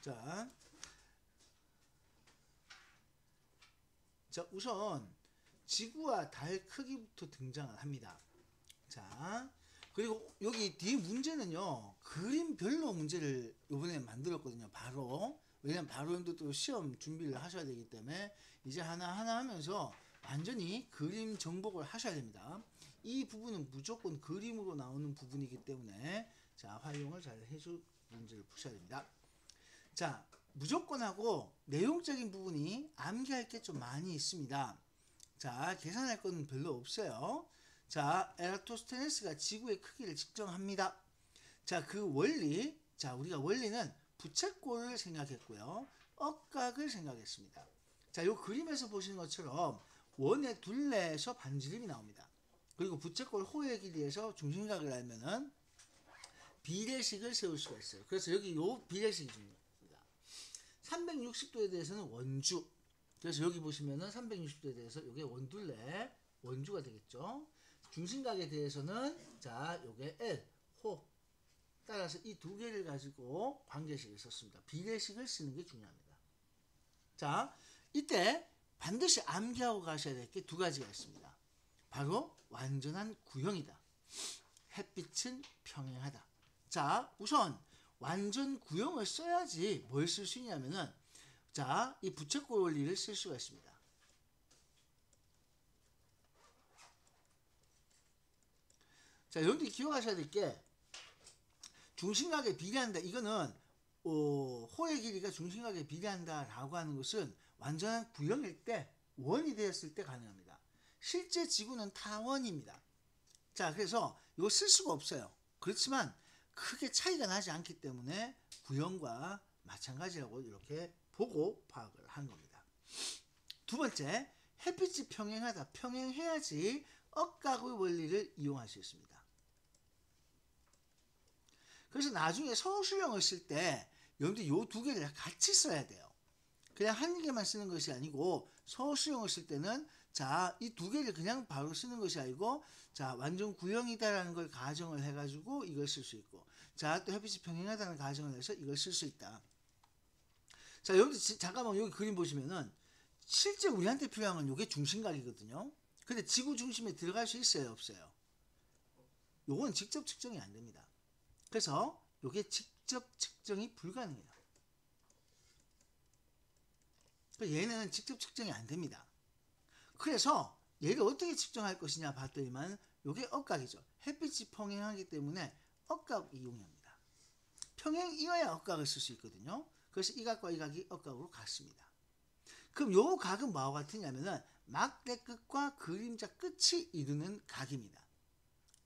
자, 우선 지구와 달 크기부터 등장을 합니다. 자, 그리고 여기 뒤에 문제는요, 그림별로 문제를 이번에 만들었거든요. 바로. 왜냐면 바로 여러분들도 시험 준비를 하셔야 되기 때문에 이제 하나하나 하면서 완전히 그림 정복을 하셔야 됩니다. 이 부분은 무조건 그림으로 나오는 부분이기 때문에 자, 활용을 잘 해줄 문제를 푸셔야 됩니다. 자, 무조건 하고 내용적인 부분이 암기할 게 좀 많이 있습니다. 자, 계산할 건 별로 없어요. 자, 에라토스테네스가 지구의 크기를 측정합니다. 자, 그 원리, 자, 우리가 원리는 부채꼴을 생각했고요. 억각을 생각했습니다. 자, 요 그림에서 보시는 것처럼 원의 둘레에서 반지름이 나옵니다. 그리고 부채꼴 호의 길이에서 중심각을 알면은 비례식을 세울 수가 있어요. 그래서 여기 요 비례식이 중요합니다. 360도에 대해서는 원주. 그래서 여기 보시면은 360도에 대해서 이게 원둘레, 원주가 되겠죠. 중심각에 대해서는 자, 요게 L, 호. 따라서 이 두 개를 가지고 관계식을 썼습니다. 비례식을 쓰는 게 중요합니다. 자, 이때 반드시 암기하고 가셔야 될 게 두 가지가 있습니다. 바로 완전한 구형이다. 햇빛은 평행하다. 자, 우선 완전 구형을 써야지 뭘 쓸 수 있냐면은 자, 이 부채꼴 원리를 쓸 수가 있습니다. 자, 여러분들이 기억하셔야 될 게 중심각에 비례한다. 이거는 호의 길이가 중심각에 비례한다 라고 하는 것은 완전한 구형일 때 원이 되었을 때 가능합니다. 실제 지구는 타원입니다. 자, 그래서 이거 쓸 수가 없어요. 그렇지만 크게 차이가 나지 않기 때문에 구형과 마찬가지라고 이렇게 보고 파악을 한 겁니다. 두 번째, 햇빛이 평행하다. 평행해야지 억각의 원리를 이용할 수 있습니다. 그래서 나중에 서술형을 쓸 때 여러분들 이 두 개를 같이 써야 돼요. 그냥 한 개만 쓰는 것이 아니고 서술형을 쓸 때는 자, 이 두 개를 그냥 바로 쓰는 것이 아니고 자, 완전 구형이다라는 걸 가정을 해가지고 이걸 쓸 수 있고 자, 또 햇빛이 평행하다는 가정을 해서 이걸 쓸 수 있다. 자, 여러분들 잠깐만 여기 그림 보시면은 실제 우리한테 필요한 건 이게 중심각이거든요. 근데 지구 중심에 들어갈 수 있어요, 없어요? 요건 직접 측정이 안 됩니다. 그래서 이게 직접 측정이 불가능해요. 얘는 직접 측정이 안 됩니다. 그래서 얘를 어떻게 측정할 것이냐 봤더니만 이게 억각이죠. 햇빛이 평행하기 때문에 억각 이용합니다. 평행이어야 억각을 쓸 수 있거든요. 그래서 이 각과 이 각이 억각으로 같습니다. 그럼 요 각은 뭐와 같으냐면은 막대 끝과 그림자 끝이 이루는 각입니다.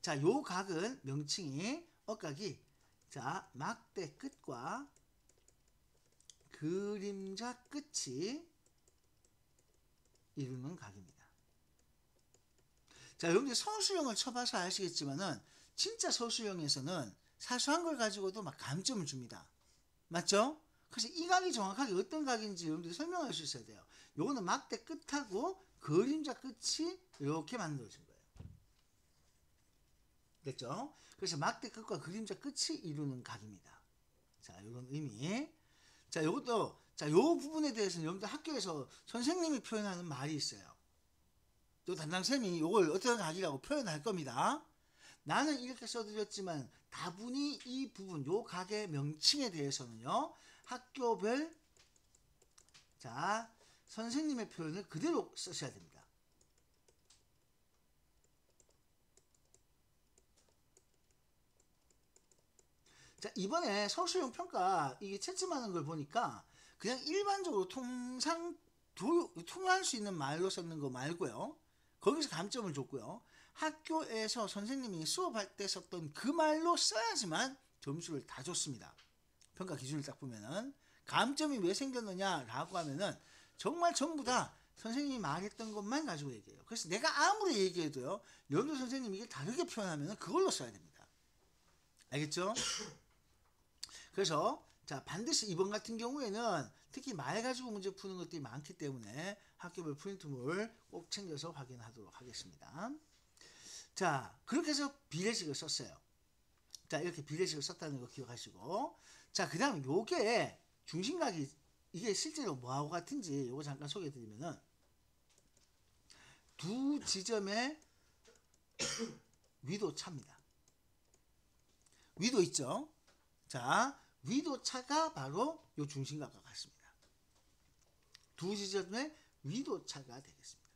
자, 요 각은 명칭이 억각이 자, 막대 끝과 그림자 끝이 이루는 각입니다. 자, 여러분들 서술형을 쳐봐서 아시겠지만은 진짜 서술형에서는 사소한 걸 가지고도 막 감점을 줍니다. 맞죠? 그래서 이 각이 정확하게 어떤 각인지 여러분들이 설명할 수 있어야 돼요. 요거는 막대 끝하고 그림자 끝이 이렇게 만들어진 거예요. 됐죠? 그래서 막대 끝과 그림자 끝이 이루는 각입니다. 자, 이런 의미. 자, 요것도, 자, 요 부분에 대해서는 여러분들 학교에서 선생님이 표현하는 말이 있어요. 또 담당쌤이 요걸 어떤 각이라고 표현할 겁니다. 나는 이렇게 써드렸지만 다분히 이 부분, 요 각의 명칭에 대해서는요, 학교별, 자, 선생님의 표현을 그대로 쓰셔야 됩니다. 자, 이번에 서술형 평가 이게 채점하는 걸 보니까 그냥 일반적으로 통용할 수 있는 말로 썼는 거 말고요. 거기서 감점을 줬고요. 학교에서 선생님이 수업할 때 썼던 그 말로 써야지만 점수를 다 줬습니다. 평가 기준을 딱 보면은 감점이 왜 생겼느냐라고 하면은 정말 전부 다 선생님이 말했던 것만 가지고 얘기해요. 그래서 내가 아무리 얘기해도요, 여러분들 선생님이 이게 다르게 표현하면은 그걸로 써야 됩니다. 알겠죠? 그래서 자, 반드시 이번 같은 경우에는 특히 말 가지고 문제 푸는 것들이 많기 때문에 학교별 프린트물 꼭 챙겨서 확인하도록 하겠습니다. 자, 그렇게 해서 비례식을 썼어요. 자, 이렇게 비례식을 썼다는 거 기억하시고 자, 그 다음 요게 중심각이 이게 실제로 뭐하고 같은지 요거 잠깐 소개해 드리면은 두 지점의 위도 차입니다. 위도 있죠? 자, 위도 차가 바로 요 중심각과 같습니다. 두 지점의 위도 차가 되겠습니다.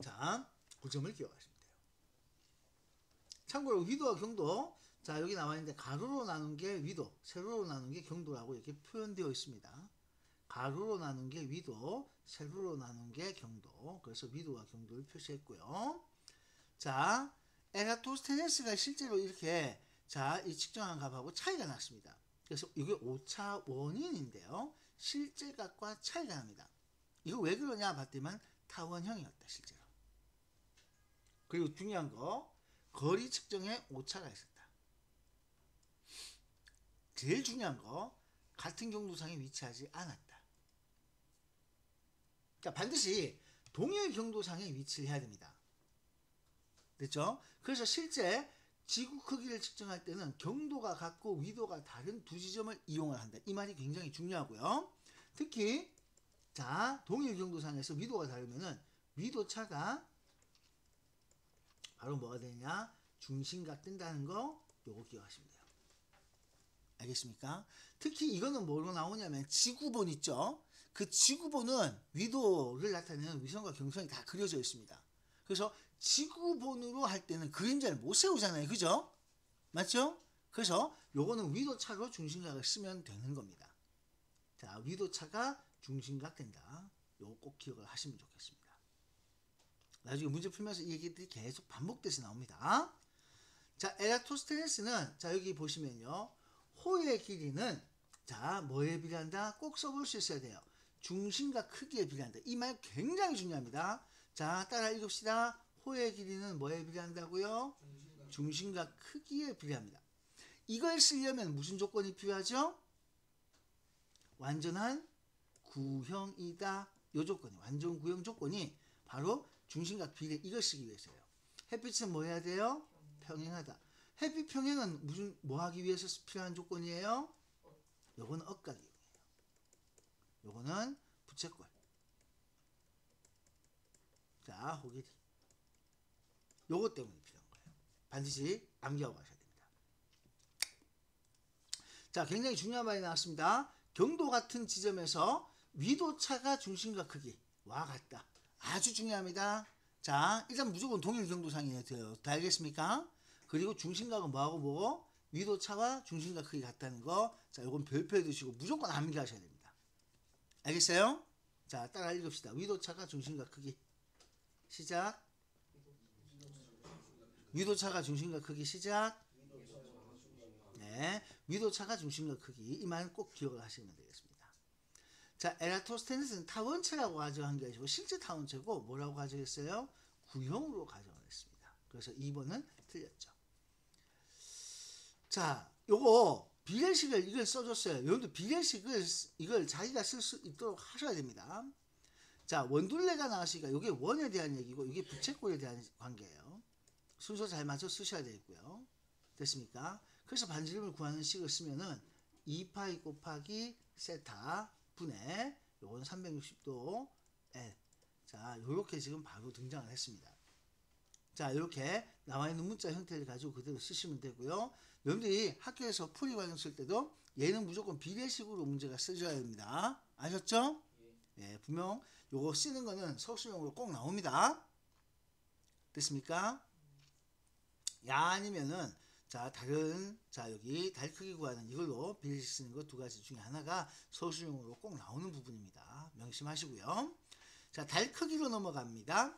자, 그 점을 기억하시면 돼요. 참고로 위도와 경도, 자 여기 나와 있는데 가로로 나눈 게 위도, 세로로 나눈 게 경도라고 이렇게 표현되어 있습니다. 가로로 나눈 게 위도, 세로로 나눈 게 경도. 그래서 위도와 경도를 표시했고요. 자, 에라토스테네스가 실제로 이렇게 자, 이 측정한 값하고 차이가 났습니다. 그래서 이게 오차 원인인데요. 실제값과 차이가 납니다. 이거 왜 그러냐 봤더니만 타원형이었다, 실제로. 그리고 중요한 거, 거리 측정에 오차가 있었다. 제일 중요한 거, 같은 경도상에 위치하지 않았다. 그러니까 반드시 동일 경도상에 위치를 해야 됩니다. 됐죠? 그래서 실제 지구 크기를 측정할 때는 경도가 같고 위도가 다른 두 지점을 이용을 한다. 이 말이 굉장히 중요하고요. 특히 자, 동일 경도상에서 위도가 다르면은 위도 차가 바로 뭐가 되냐? 중심각 뜬다는 거 요거 기억하시면 돼요. 알겠습니까? 특히 이거는 뭐로 나오냐면 지구본 있죠? 그 지구본은 위도를 나타내는 위성과 경성이 다 그려져 있습니다. 그래서 지구본으로 할 때는 그림자를 못 세우잖아요. 그죠? 맞죠? 그래서 요거는 위도차로 중심각을 쓰면 되는 겁니다. 자, 위도차가 중심각 된다. 요거 꼭 기억을 하시면 좋겠습니다. 나중에 문제 풀면서 이 얘기들이 계속 반복돼서 나옵니다. 자, 에라토스테네스는 자 여기 보시면요. 호의 길이는 자 뭐에 비례한다? 꼭 써볼 수 있어야 돼요. 중심각 크기에 비례한다. 이 말 굉장히 중요합니다. 자, 따라 읽읍시다. 호의 길이는 뭐에 비례한다고요? 중심각 크기에 비례합니다. 이걸 쓰려면 무슨 조건이 필요하죠? 완전한 구형이다. 요 조건이, 완전 구형 조건이 바로 중심각 비례, 이걸 쓰기 위해서예요. 햇빛은 뭐 해야 돼요? 평행하다. 햇빛 평행은 무슨 뭐 하기 위해서 필요한 조건이에요? 요거는 억각이에요. 요거는 부채꼴. 자, 호길이. 요것 때문에 필요한 거예요. 반드시 암기하고 가셔야 됩니다. 자, 굉장히 중요한 말이 나왔습니다. 경도 같은 지점에서 위도차가 중심각 크기와 같다. 아주 중요합니다. 자, 일단 무조건 동일 경도상이 돼요. 다 알겠습니까? 그리고 중심각은 뭐하고 뭐고? 위도차와 중심각 크기 같다는 거. 자, 요건 별표해 두시고 무조건 암기하셔야 됩니다. 알겠어요? 자, 따라 읽읍시다. 위도차가 중심각 크기. 시작. 위도차가 중심각 크기 시작. 네, 위도차가 중심각 크기. 이 말은 꼭 기억을 하시면 되겠습니다. 자, 에라토스테네스는 타원체라고 가정한 게 아니고 실제 타원체고 뭐라고 가정했어요? 구형으로 가정을 했습니다. 그래서 2번은 틀렸죠. 자, 요거 비례식을 이걸 써줬어요. 여러분들 비례식을 이걸 자기가 쓸 수 있도록 하셔야 됩니다. 자, 원둘레가 나왔으니까 이게 원에 대한 얘기고 이게 부채꼴에 대한 관계예요. 순서 잘 맞춰 쓰셔야 되겠고요. 됐습니까? 그래서 반지름을 구하는 식을 쓰면은 2파이 곱하기 세타 분의 요건 360도 L. 자, 요렇게 지금 바로 등장을 했습니다. 자, 이렇게 나와 있는 문자 형태를 가지고 그대로 쓰시면 되고요. 여러분들이 학교에서 풀이 과정 쓸 때도 얘는 무조건 비례식으로 문제가 쓰셔야 됩니다. 아셨죠? 예, 분명 요거 쓰는 거는 서술형으로 꼭 나옵니다. 됐습니까? 야, 아니면은 자, 다른 자 여기 달 크기 구하는 이걸로 비례식 쓰는 거 두 가지 중에 하나가 서술형으로 꼭 나오는 부분입니다. 명심하시고요. 자, 달 크기로 넘어갑니다.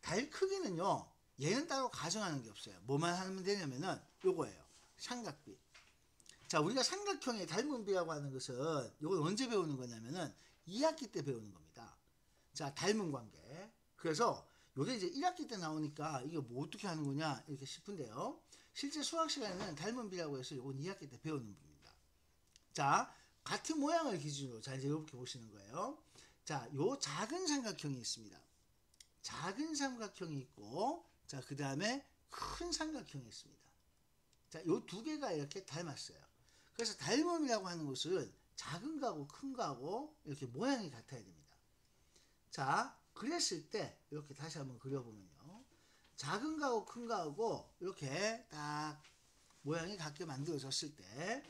달 크기는요, 얘는 따로 가정하는 게 없어요. 뭐만 하면 되냐면은 요거예요. 삼각비. 자, 우리가 삼각형의 닮은 비라고 하는 것은 요건 언제 배우는 거냐면은 2학기 때 배우는 겁니다. 자, 닮은 관계. 그래서 요게 이제 1학기 때 나오니까 이게 뭐 어떻게 하는 거냐 이렇게 싶은데요. 실제 수학 시간에는 닮은 비라고 해서 요건 2학기 때 배우는 부분입니다. 자, 같은 모양을 기준으로 자 이제 이렇게 보시는 거예요. 자, 요 작은 삼각형이 있습니다. 작은 삼각형이 있고 자, 그 다음에 큰 삼각형이 있습니다. 자, 요 두 개가 이렇게 닮았어요. 그래서 닮음이라고 하는 것은 작은 거하고 큰 거하고 이렇게 모양이 같아야 됩니다. 자, 그랬을 때 이렇게 다시 한번 그려보면요. 작은 거하고 큰 거하고 이렇게 딱 모양이 같게 만들어졌을 때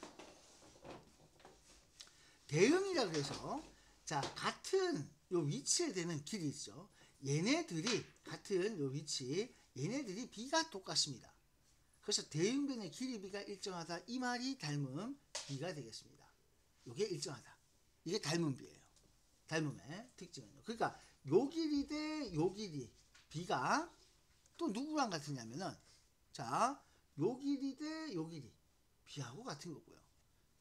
대응이라 그래서 자, 같은 요 위치에 되는 길이 있죠. 얘네들이 같은 요 위치, 얘네들이 비가 똑같습니다. 그래서 대응변의 길이 비가 일정하다. 이 말이 닮음 비가 되겠습니다. 이게 일정하다. 이게 닮음 비예요. 닮음의 특징은요. 그러니까 요 길이 대 요 길이 비가 또 누구랑 같으냐면은 자, 요 길이 대 요 길이 비하고 같은 거고요.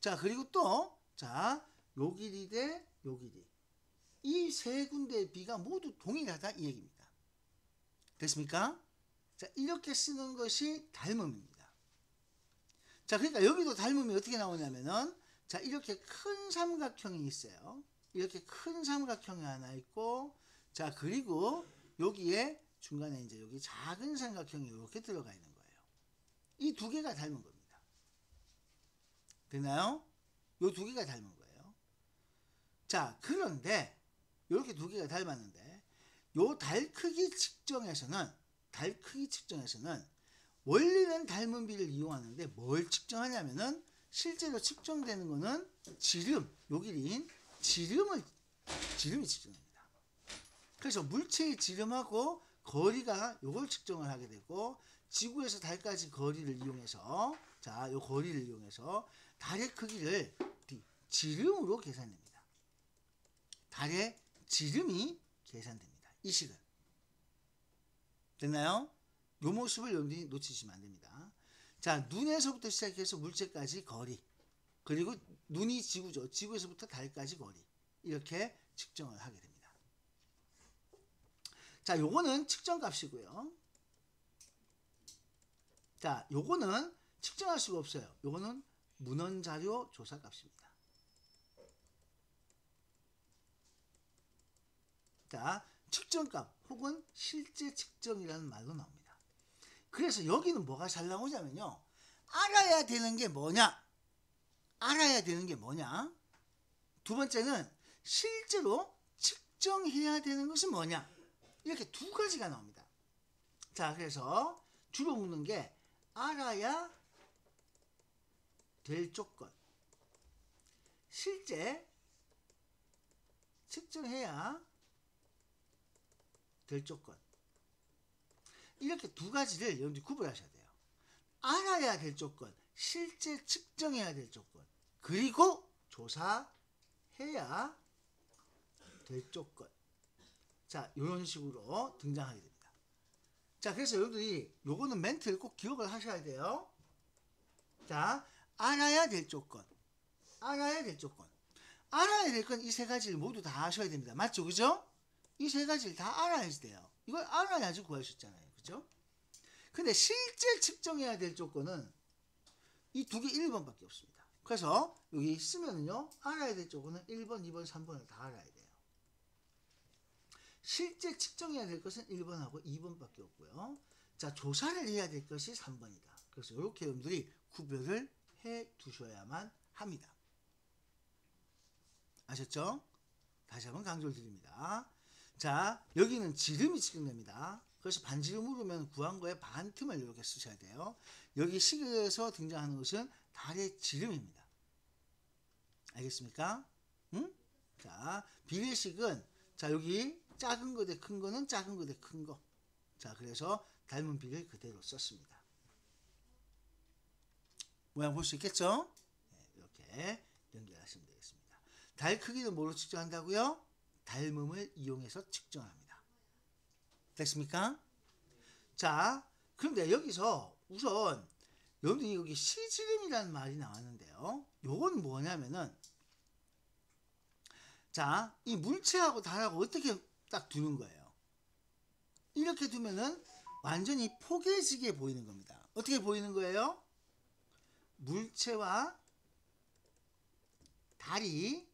자, 그리고 또 자, 요 길이 대 요 길이 이 세 군데의 비가 모두 동일하다 이 얘기입니다. 됐습니까? 자, 이렇게 쓰는 것이 닮음입니다. 자, 그러니까 여기도 닮음이 어떻게 나오냐면은 자, 이렇게 큰 삼각형이 있어요. 이렇게 큰 삼각형이 하나 있고 자, 그리고 여기에 중간에 이제 여기 작은 삼각형이 이렇게 들어가 있는 거예요. 이 두 개가 닮은 겁니다. 됐나요? 이 두 개가 닮은 거예요. 자, 그런데 이렇게 두 개가 닮았는데 요 달 크기 측정에서는 원리는 닮은 비를 이용하는데 뭘 측정하냐면은 실제로 측정되는 거는 지름, 요 길이인 지름이 측정됩니다. 그래서 물체의 지름하고 거리가 요걸 측정을 하게 되고 지구에서 달까지 거리를 이용해서 자, 요 거리를 이용해서 달의 크기를 지름으로 계산됩니다. 달의 지름이 계산됩니다. 이 식은. 됐나요? 요 모습을 여러분들이 놓치시면 안 됩니다. 자, 눈에서부터 시작해서 물체까지 거리, 그리고 눈이 지구죠. 지구에서부터 달까지 거리, 이렇게 측정을 하게 됩니다. 자, 요거는 측정값이고요. 자, 요거는 측정할 수가 없어요. 요거는 문헌자료 조사값입니다. 자, 측정값 혹은 실제 측정이라는 말로 나옵니다. 그래서 여기는 뭐가 잘 나오냐면요. 알아야 되는 게 뭐냐? 두 번째는 실제로 측정해야 되는 것은 뭐냐? 이렇게 두 가지가 나옵니다. 자, 그래서 주로 묻는 게 알아야 될 조건, 실제 측정해야 될 조건, 이렇게 두 가지를 여러분들이 구분하셔야 돼요. 알아야 될 조건, 실제 측정해야 될 조건, 그리고 조사해야 될 조건. 자, 이런 식으로 등장하게 됩니다. 자, 그래서 여러분들이 요거는 멘트를 꼭 기억을 하셔야 돼요. 자, 알아야 될 조건, 알아야 될 건 이 세 가지를 모두 다 아셔야 됩니다. 맞죠? 그죠? 이 세 가지를 다 알아야지 돼요. 이걸 알아야지 구할 수 있잖아요. 그죠? 근데 실제 측정해야 될 조건은 이 두 개 1번밖에 없습니다. 그래서 여기 쓰면은요, 알아야 될 조건은 1번, 2번, 3번을 다 알아야 돼요. 실제 측정해야 될 것은 1번하고 2번밖에 없고요. 자, 조사를 해야 될 것이 3번이다. 그래서 이렇게 여러분들이 구별을 해 두셔야만 합니다. 아셨죠? 다시 한번 강조를 드립니다. 자, 여기는 지름이 측정됩니다. 그래서 반지름 으로면 구한 거에 반틈을 이렇게 쓰셔야 돼요. 여기 식에서 등장하는 것은 달의 지름입니다. 알겠습니까? 응? 자, 비례식은 자, 여기 작은 거 대 큰 거는 작은 거 대 큰 거. 자, 그래서 닮은 비를 그대로 썼습니다. 모양 볼 수 있겠죠? 네, 이렇게 연결하시면 되겠습니다. 달 크기는 뭐로 측정한다고요? 닮음을 이용해서 측정합니다. 됐습니까? 자, 그런데 여기서 우선 여러분들이 여기 시지름이라는 말이 나왔는데요. 요건 뭐냐면은 자, 이 물체하고 달하고 어떻게 딱 두는 거예요. 이렇게 두면은 완전히 포개지게 보이는 겁니다. 어떻게 보이는 거예요? 물체와 달이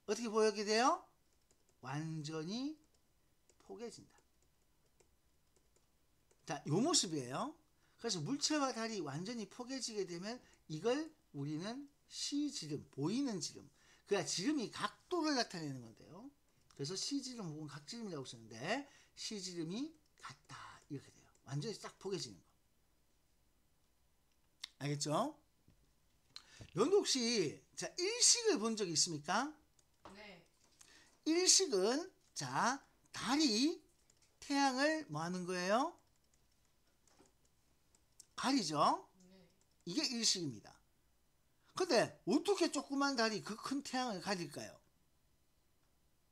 어떻게 보이게 돼요? 완전히 포개진다. 자, 요 모습이에요. 그래서 물체와 달이 완전히 포개지게 되면 이걸 우리는 시지름, 보이는 지름. 그러니까 지름이 각도를 나타내는 건데요. 그래서 시지름 혹은 각지름이라고 쓰는데 시지름이 같다 이렇게 돼요. 완전히 싹 포개지는 거. 알겠죠? 여러분 혹시 자 일식을 본 적 있습니까? 네. 일식은 자 달이 태양을 뭐 하는 거예요? 가리죠? 네. 이게 일식입니다. 근데 어떻게 조그만 달이 그 큰 태양을 가릴까요?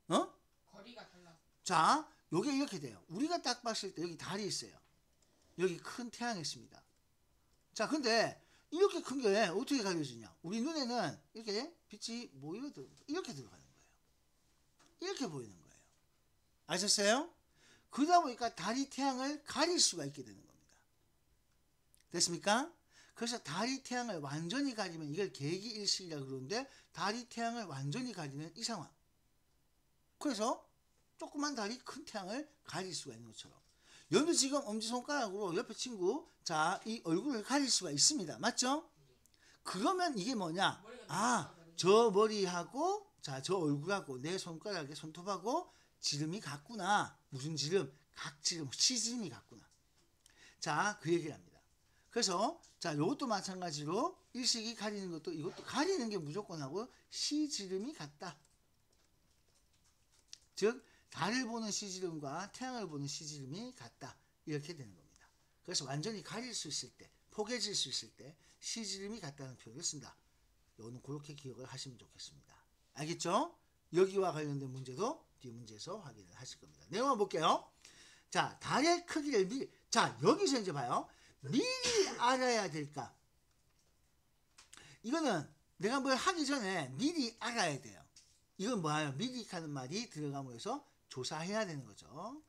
어? 거리가 달라서. 자, 요게 이렇게 돼요. 우리가 딱 봤을 때 여기 달이 있어요. 여기 큰 태양이 있습니다. 자, 근데 이렇게 큰 게 어떻게 가려지냐? 우리 눈에는 이렇게 빛이 모여 이렇게 들어가는 거예요. 이렇게 보이는 거예요. 아셨어요? 그러다 보니까 달이 태양을 가릴 수가 있게 되는 겁니다. 됐습니까? 그래서 달이 태양을 완전히 가리면 이걸 계기일식이라고 그러는데 달이 태양을 완전히 가리는 이 상황. 그래서 조그만 달이 큰 태양을 가릴 수가 있는 것처럼 여러분 지금 엄지손가락으로 옆에 친구 자 이 얼굴을 가릴 수가 있습니다. 맞죠? 그러면 이게 뭐냐? 아, 저 머리하고 자 저 얼굴하고 내 손가락에 손톱하고 지름이 같구나. 무슨 지름? 각지름, 시지름이 같구나. 자, 그 얘기를 합니다. 그래서 자, 이것도 마찬가지로 일식이 가리는 것도 이것도 가리는 게 무조건 하고 시지름이 같다. 즉 달을 보는 시지름과 태양을 보는 시지름이 같다. 이렇게 되는 겁니다. 그래서 완전히 가릴 수 있을 때, 포개질 수 있을 때 시지름이 같다는 표현을 쓴다. 이거는 그렇게 기억을 하시면 좋겠습니다. 알겠죠? 여기와 관련된 문제도 뒤 문제에서 확인을 하실 겁니다. 내용을 볼게요. 자, 달의 크기를 미리 자, 여기서 이제 봐요. 미리 알아야 될까? 이거는 내가 뭘 하기 전에 미리 알아야 돼요. 이건 뭐예요? 미리 하는 말이 들어가면서 조사해야 되는 거죠.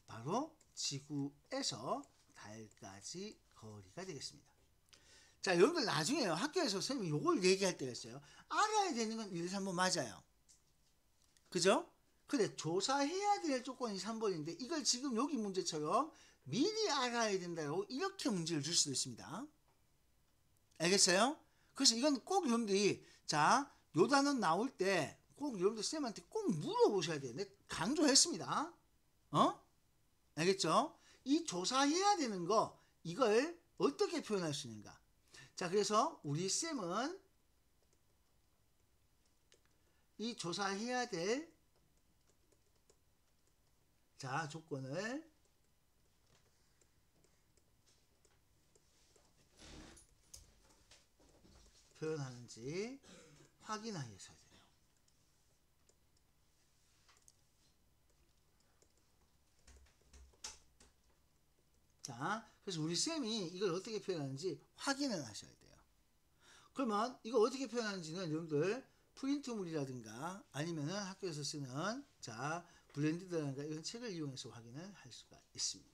바로 지구에서 달까지 거리가 되겠습니다. 자, 여러분들 나중에요. 학교에서 선생님이 요걸 얘기할 때가 있어요. 알아야 되는 건 1, 3번 맞아요. 그죠? 근데 조사해야 될 조건이 3번인데 이걸 지금 여기 문제처럼 미리 알아야 된다고 이렇게 문제를 줄 수도 있습니다. 알겠어요? 그래서 이건 꼭 여러분들이 자, 요 단어 나올 때 꼭 여러분들 쌤한테 꼭 물어보셔야 돼요. 내가 강조했습니다. 알겠죠? 이 조사해야 되는 거 이걸 어떻게 표현할 수 있는가? 자, 그래서 우리 쌤은 이 조사해야 될 자, 조건을 표현하는지 확인하여서 돼요. 자, 그래서 우리 쌤이 이걸 어떻게 표현하는지 확인을 하셔야 돼요. 그러면 이거 어떻게 표현하는지는 여러분들 프린트물이라든가 아니면은 학교에서 쓰는 자 블렌디드라든가 이런 책을 이용해서 확인을 할 수가 있습니다.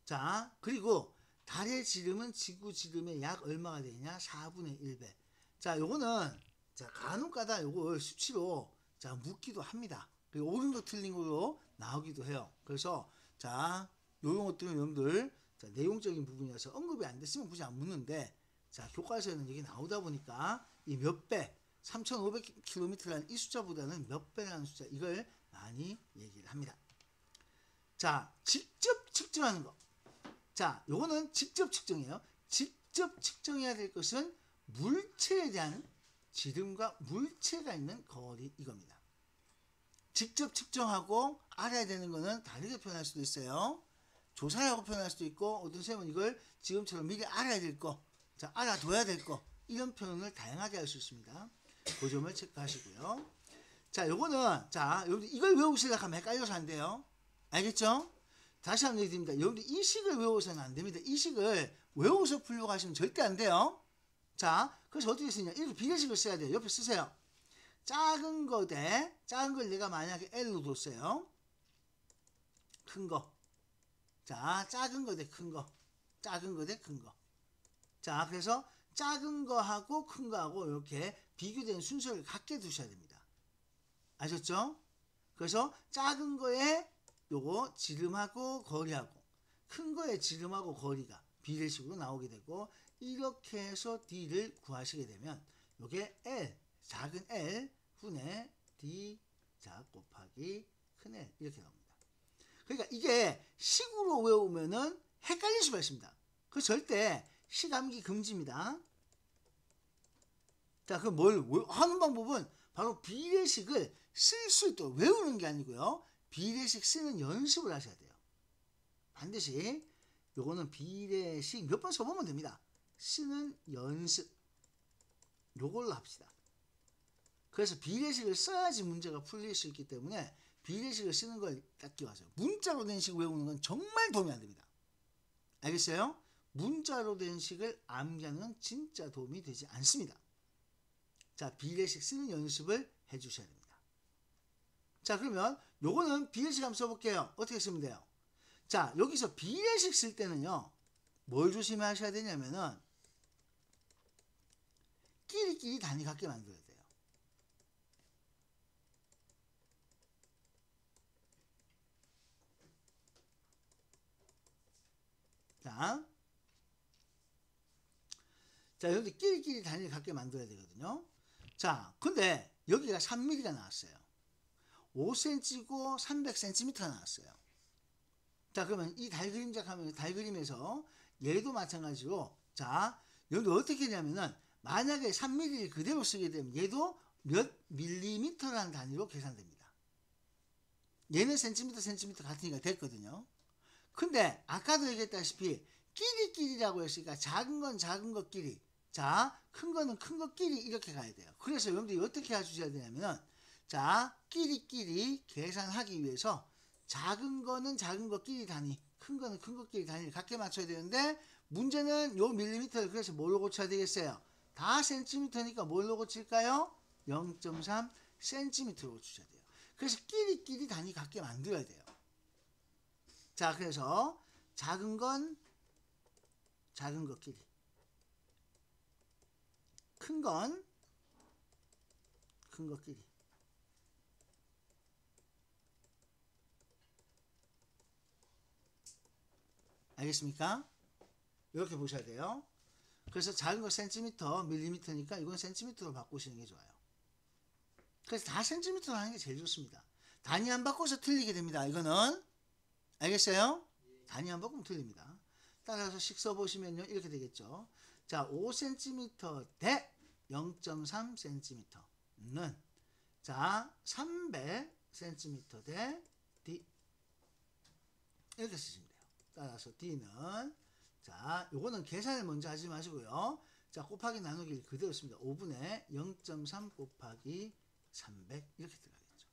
자, 그리고 달의 지름은 지구 지름의 약 얼마가 되냐? 4분의 1배. 자, 요거는 자 간혹가다 요걸 수치로 자 묻기도 합니다. 그리고 옳은 거 틀린 걸로 나오기도 해요. 그래서 자 요런 것들은 여러분들 자, 내용적인 부분이라서 언급이 안 됐으면 굳이 안 묻는데 자 교과서에는 여기 나오다 보니까 이 몇 배, 3,500km라는 이 숫자보다는 몇 배라는 숫자 이걸 많이 얘기를 합니다. 자, 직접 측정하는 거. 자, 요거는 직접 측정이에요. 직접 측정해야 될 것은 물체에 대한 지름과 물체가 있는 거리 이겁니다. 직접 측정하고 알아야 되는 거는 다르게 표현할 수도 있어요. 조사라고 표현할 수도 있고 어떤 쌤은 이걸 지금처럼 미리 알아야 될 거, 자 알아둬야 될 거 이런 표현을 다양하게 할 수 있습니다. 그 점을 체크하시고요. 자, 요거는 자 여러분들 이걸 외우시려고 하면 헷갈려서 안 돼요. 알겠죠? 다시 한번 얘기드립니다. 여러분들 이 식을 외워서는 안 됩니다. 이 식을 외워서 풀려고 하시면 절대 안 돼요. 자, 그래서 어떻게 쓰냐? 이렇게 비례식을 써야 돼요. 옆에 쓰세요. 작은 거 대 작은 걸 내가 만약에 L로 뒀어요. 큰 거. 자, 작은 거 대 큰 거. 작은 거 대 큰 거. 자, 그래서 작은 거하고 큰 거하고 이렇게 비교되는 순서를 같게 두셔야 됩니다. 아셨죠? 그래서 작은 거에 요거 지름하고 거리하고 큰 거에 지름하고 거리가 비례식으로 나오게 되고 이렇게 해서 D를 구하시게 되면 요게 L 작은 L 분의 D 자 곱하기 큰 L 이렇게 나옵니다. 그러니까 이게 식으로 외우면은 헷갈릴 수가 있습니다. 그 절대 식 암기 금지입니다. 자, 그럼 뭘 하는 방법은 바로 비례식을 쓸 수 있도록 외우는 게 아니고요. 비례식 쓰는 연습을 하셔야 돼요. 반드시 요거는 비례식 몇 번 써보면 됩니다. 쓰는 연습 요걸로 합시다. 그래서 비례식을 써야지 문제가 풀릴 수 있기 때문에 비례식을 쓰는 걸 딱 기억하세요. 문자로 된 식 외우는 건 정말 도움이 안 됩니다. 알겠어요? 문자로 된 식을 암기하는 건 진짜 도움이 되지 않습니다. 자, 비례식 쓰는 연습을 해 주셔야 됩니다. 자, 그러면 요거는 비례식 한번 써볼게요. 어떻게 쓰면 돼요? 자, 여기서 비례식 쓸 때는요, 뭘 조심하셔야 되냐면은, 끼리끼리 단위 같게 만들어야 돼요. 자, 여기 끼리끼리 단위를 갖게 만들어야 되거든요. 자, 근데 여기가 3mm가 나왔어요. 5cm고 300cm가 나왔어요. 자, 그러면 이 달그림작 하면 달그림에서 얘도 마찬가지로 자, 여기 어떻게 되냐면은 만약에 3mm를 그대로 쓰게 되면 얘도 몇 밀리미터라는 단위로 계산됩니다. 얘는 센티미터 같으니까 됐거든요. 근데 아까도 얘기했다시피 끼리끼리라고 했으니까 작은 건 작은 것끼리 자, 큰 거는 큰 것끼리 이렇게 가야 돼요. 그래서 여러분들이 어떻게 해주셔야 되냐면은 자, 끼리끼리 계산하기 위해서 작은 거는 작은 것끼리 단위 큰 거는 큰 것끼리 단위를 같게 맞춰야 되는데 문제는 요 밀리미터를 그래서 뭘로 고쳐야 되겠어요? 다 센티미터니까 뭘로 고칠까요? 0.3 센티미터로 고치셔야 돼요. 그래서 끼리끼리 단위 같게 만들어야 돼요. 자, 그래서 작은 건 작은 것끼리 큰 건 큰 것끼리 알겠습니까? 이렇게 보셔야 돼요. 그래서 작은 거 센티미터, 밀리미터니까 이건 센티미터로 바꾸시는 게 좋아요. 그래서 다 센티미터로 하는 게 제일 좋습니다. 단위 안 바꿔서 틀리게 됩니다. 이거는 알겠어요? 단위 안 바꾸면 틀립니다. 따라서 식 써보시면요 이렇게 되겠죠. 자, 5cm 대 0.3cm는 자 300cm 대 D 이렇게 쓰시면 돼요. 따라서 D는 자 요거는 계산을 먼저 하지 마시고요. 자 곱하기 나누기를 그대로 씁니다. 5분의 0.3 곱하기 300 이렇게 들어가겠죠.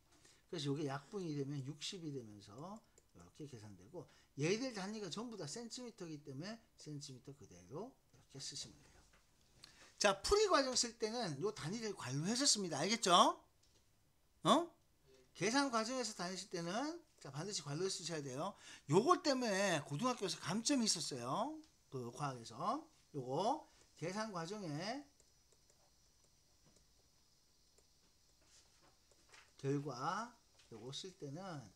그래서 요게 약분이 되면 60이 되면서 이렇게 계산되고 얘들 단위가 전부 다 센티미터이기 때문에 센티미터 그대로 이렇게 쓰시면 돼요. 자, 풀이 과정 쓸 때는 요 단위를 관로해서 씁니다. 알겠죠? 계산 과정에서 다니실 때는 자, 반드시 관로해서 쓰셔야 돼요. 요거 때문에 고등학교에서 감점이 있었어요. 그 과학에서 요거 계산 과정에 결과 요거 쓸 때는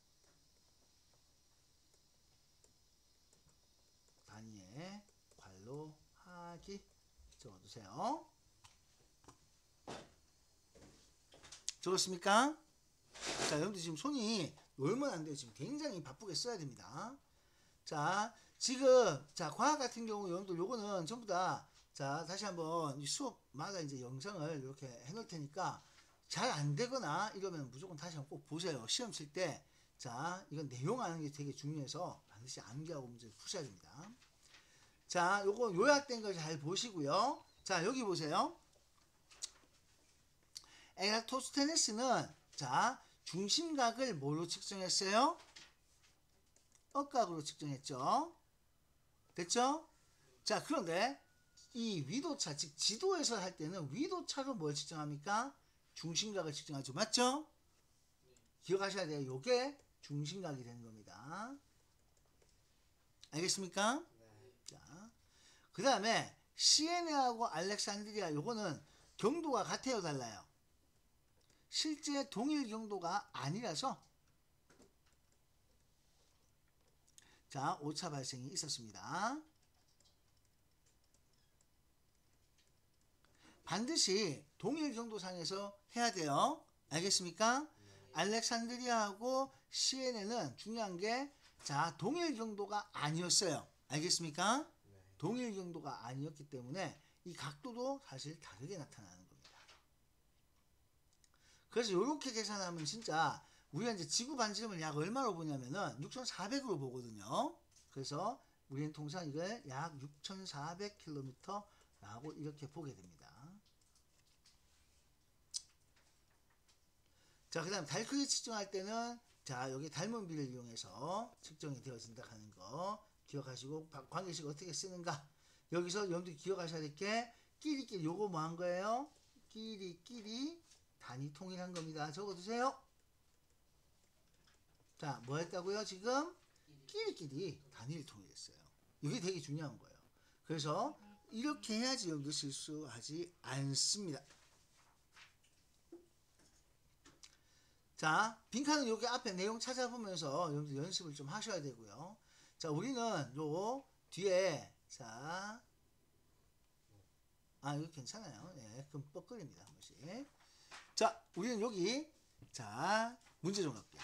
단위에 관로하기 적어두세요. 적었습니까? 자, 여러분들 지금 손이 놀면 안 돼요. 지금 굉장히 바쁘게 써야 됩니다. 자, 지금 자 과학 같은 경우 여러분들 요거는 전부 다 자 다시 한번 이 수업마다 이제 영상을 이렇게 해놓을 테니까 잘 안 되거나 이러면 무조건 다시 한번 꼭 보세요. 시험 칠 때 자 이건 내용 아는 게 되게 중요해서 반드시 암기하고 문제를 푸셔야 됩니다. 자, 요거 요약된 걸 잘 보시고요. 자, 여기 보세요. 에라토스테네스는 자 중심각을 뭐로 측정했어요? 억각으로 측정했죠. 됐죠? 자, 그런데 이 위도차, 즉 지도에서 할 때는 위도차로 뭘 측정합니까? 중심각을 측정하죠. 맞죠? 기억하셔야 돼요. 요게 중심각이 되는 겁니다. 알겠습니까? 자, 그 다음에 시에네하고 알렉산드리아 요거는 경도가 같아요, 달라요? 실제 동일 경도가 아니라서 자, 오차 발생이 있었습니다. 반드시 동일 경도상에서 해야 돼요. 알겠습니까? 알렉산드리아하고 시에네는 중요한 게, 자, 동일 경도가 아니었어요. 알겠습니까? 동일 경도가 아니었기 때문에 이 각도도 사실 다르게 나타나는 겁니다. 그래서 이렇게 계산하면 진짜 우리가 이제 지구 반지름을 약 얼마로 보냐면은 6,400으로 보거든요. 그래서 우리는 통상 이걸 약 6,400km라고 이렇게 보게 됩니다. 자, 그 다음 달 크기 측정할 때는, 자, 여기 닮은비를 이용해서 측정이 되어진다 하는 거 기억하시고, 관계식 어떻게 쓰는가, 여기서 여러분들이 기억하셔야 될 게, 끼리끼리 요거 뭐 한 거예요? 끼리끼리 단위 통일한 겁니다. 적어두세요. 자, 뭐 했다고요? 지금 끼리끼리 단위를 통일했어요. 이게 되게 중요한 거예요. 그래서 이렇게 해야지 여러분들 실수하지 않습니다. 자, 빈칸은 여기 앞에 내용 찾아보면서 여러분들 연습을 좀 하셔야 되고요. 자, 우리는 요 뒤에, 자, 이거 괜찮아요. 예, 그럼 뻐끌립니다. 한 번씩. 자, 우리는 여기, 자, 문제 좀 갈게요.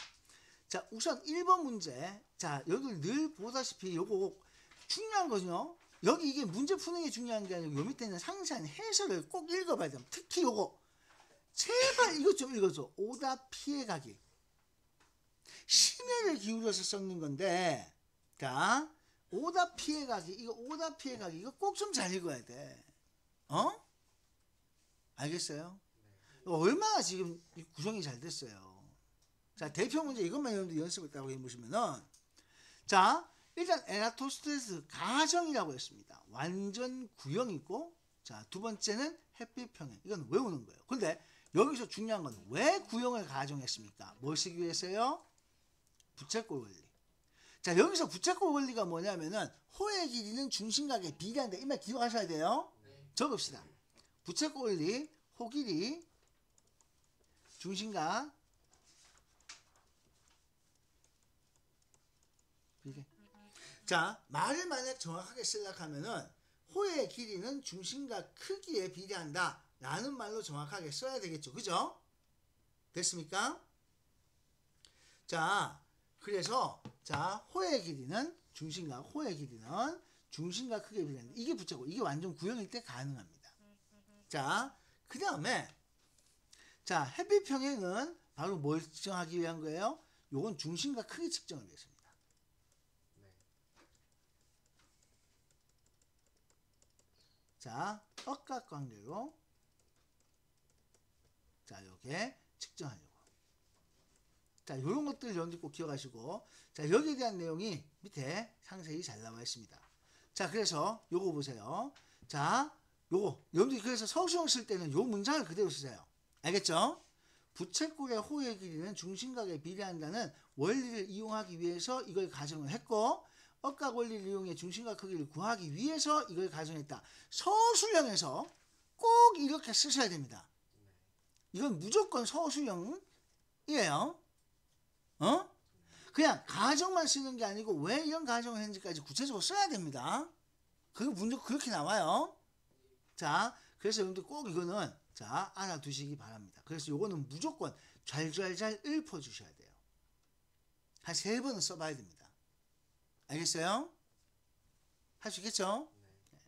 자, 우선 1번 문제. 자, 여기 늘 보다시피 요거 중요한 거죠. 여기 이게 문제 푸는 게 중요한 게 아니고, 요 밑에는 상세한 해설을 꼭 읽어봐야 돼요. 특히 요거. 제발 이것 좀 읽어줘. 오답 피해가기. 심혈을 기울여서 썩는 건데, 자, 오답 피해가기. 이거 오답 피해가기. 이거 꼭 좀 잘 읽어야 돼. 알겠어요? 얼마나 지금 구성이 잘 됐어요. 자, 대표 문제 이것만 여러분들 연습을 따고 해보시면은, 자, 일단 에라토스테네스 가정이라고 했습니다. 완전 구형이고, 자, 두 번째는 햇빛 평행. 이건 외우는 거예요. 근데 여기서 중요한 건 왜 구형을 가정했습니까? 뭘 쓰기 위해서요? 부채꼴 원리. 자, 여기서 부채꼴 원리가 뭐냐면은 호의 길이는 중심각에 비례한다. 이 말 기억하셔야 돼요. 적읍시다. 부채꼴 원리, 호 길이 중심각 비례. 자, 말을 만약 정확하게 쓰려고 하면은 호의 길이는 중심각 크기에 비례한다 라는 말로 정확하게 써야 되겠죠. 그죠? 됐습니까? 자, 그래서, 자, 호의 길이는 중심각 크기에 비례한다. 이게 붙잡고, 이게 완전 구형일 때 가능합니다. 자, 그 다음에, 자, 햇빛 평행은 바로 뭘 측정하기 위한 거예요? 요건 중심각 크기 측정을 위해서입니다. 자, 억각관계로, 자, 요게 측정하려고. 자, 요런 것들 여러분들 꼭 기억하시고, 자, 여기에 대한 내용이 밑에 상세히 잘 나와 있습니다. 자, 그래서 요거 보세요. 자, 요거 여러분들이 그래서 서술형 쓸 때는 요 문장을 그대로 쓰세요. 알겠죠? 부채꼴의 호의 길이는 중심각에 비례한다는 원리를 이용하기 위해서 이걸 가정을 했고, 억각 원리를 이용해 중심각 크기를 구하기 위해서 이걸 가정했다. 서술형에서 꼭 이렇게 쓰셔야 됩니다. 이건 무조건 서술형이에요. 그냥 가정만 쓰는 게 아니고 왜 이런 가정을 했는지까지 구체적으로 써야 됩니다. 그게 문제 그렇게 나와요. 자, 그래서 여러분들 꼭 이거는, 자, 알아두시기 바랍니다. 그래서 요거는 무조건 잘 읊어주셔야 돼요. 한 3번은 써봐야 됩니다. 알겠어요? 할 수 있겠죠? 네.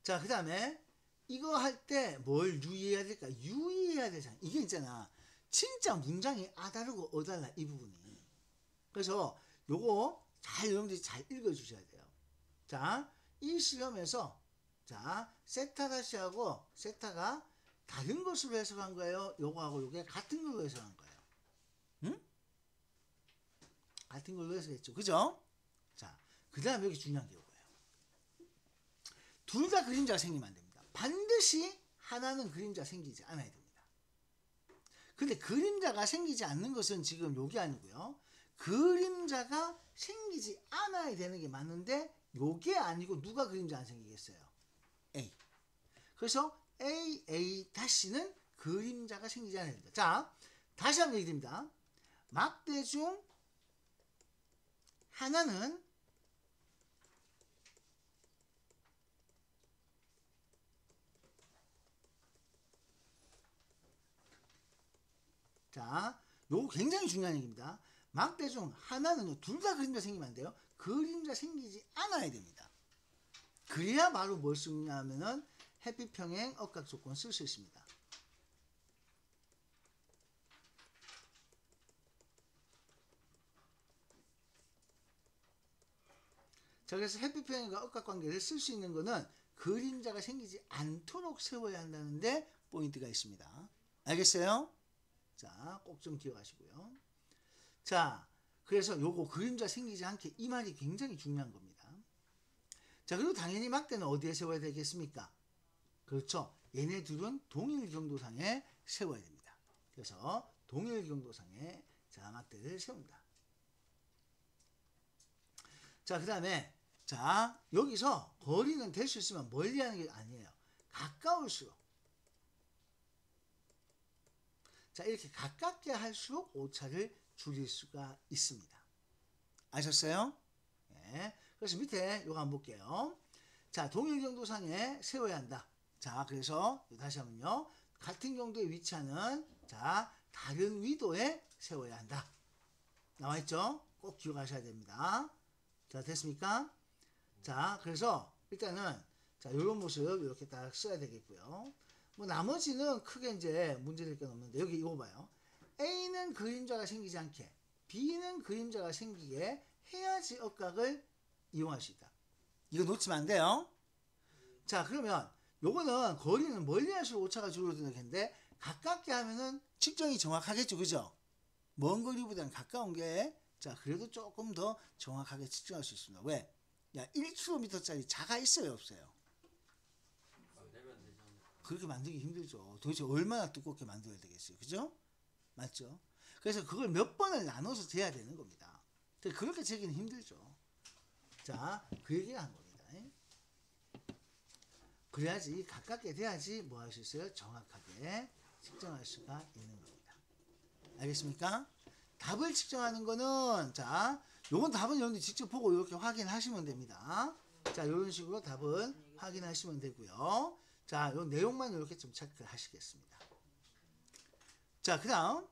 자, 그 다음에 이거 할 때 뭘 유의해야 될까? 유의해야 되잖아. 이게 있잖아. 진짜 문장이 아다르고 어달라, 이 부분이. 그래서 요거 여러분들이 잘 읽어주셔야 돼요. 자, 이 시험에서, 자, 세타다시하고 세타가 다른 것으로 해석한 거예요? 요거하고 요게 같은 걸로 해석한 거예요. 응? 같은 걸로 해석했죠. 그죠? 자, 그 다음에 여기 중요한 게 요거예요. 둘 다 그림자가 생기면 안 됩니다. 반드시 하나는 그림자 생기지 않아야 됩니다. 근데 그림자가 생기지 않는 것은 지금 요게 아니고요. 그림자가 생기지 않아야 되는 게 맞는데 요게 아니고 누가 그림자 안 생기겠어요? A. 그래서 AA-는 그림자가 생기지 않아야 됩니다. 자, 다시 한번 얘기드립니다. 막대 중 하나는 자, 요거 굉장히 중요한 얘기입니다. 막대 중 하나는 둘 다 그림자 생기면 안 돼요. 그림자 생기지 않아야 됩니다. 그래야 바로 뭘 쓰냐 하면은 햇빛 평행 억각 조건 쓸 수 있습니다. 자, 그래서 햇빛 평행과 억각 관계를 쓸 수 있는 거는 그림자가 생기지 않도록 세워야 한다는데 포인트가 있습니다. 알겠어요? 자, 꼭 좀 기억하시고요. 자, 그래서 요거 그림자 생기지 않게 이 말이 굉장히 중요한 겁니다. 자, 그리고 당연히 막대는 어디에 세워야 되겠습니까? 그렇죠. 얘네 둘은 동일 경도상에 세워야 됩니다. 그래서 동일 경도상에 자, 막대를 세운다. 자, 그 다음에 자, 여기서 거리는 될 수 있으면 멀리 하는 게 아니에요. 가까울수록. 자, 이렇게 가깝게 할수록 오차를 줄일 수가 있습니다. 아셨어요? 네. 그래서 밑에 요거 한번 볼게요. 자, 동일 경도상에 세워야 한다. 자, 그래서 다시 한번요. 같은 경도에 위치하는 자, 다른 위도에 세워야 한다. 나와있죠? 꼭 기억하셔야 됩니다. 자, 됐습니까? 자, 그래서 일단은 자, 요런 모습 이렇게 딱 써야 되겠고요. 뭐 나머지는 크게 이제 문제될 건 없는데 여기 이거 봐요. A는 그림자가 생기지 않게 B는 그림자가 생기게 해야지 억각을 이용할 수 있다. 이거 놓치면 안 돼요. 자, 그러면 요거는 거리는 멀리 할수록 오차가 줄어드는 건데 가깝게 하면은 측정이 정확하겠죠. 그죠? 먼 거리보다는 가까운 게 자, 그래도 조금 더 정확하게 측정할 수 있습니다. 왜? 야, 1km짜리 자가 있어요, 없어요? 그렇게 만들기 힘들죠. 도대체 얼마나 두껍게 만들어야 되겠어요. 그죠? 맞죠? 그래서 그걸 몇 번을 나눠서 재야 되는 겁니다. 그렇게 재기는 힘들죠. 자, 그 얘기를 한 겁니다. 그래야지 가깝게 돼야지 뭐 할 수 있어요? 정확하게 측정할 수가 있는 겁니다. 알겠습니까? 답을 측정하는 거는 자, 요건 답은 여러분들 직접 보고 이렇게 확인하시면 됩니다. 자, 이런 식으로 답은 확인하시면 되고요. 자, 요 내용만 이렇게 좀 체크하시겠습니다. 자, 그 다음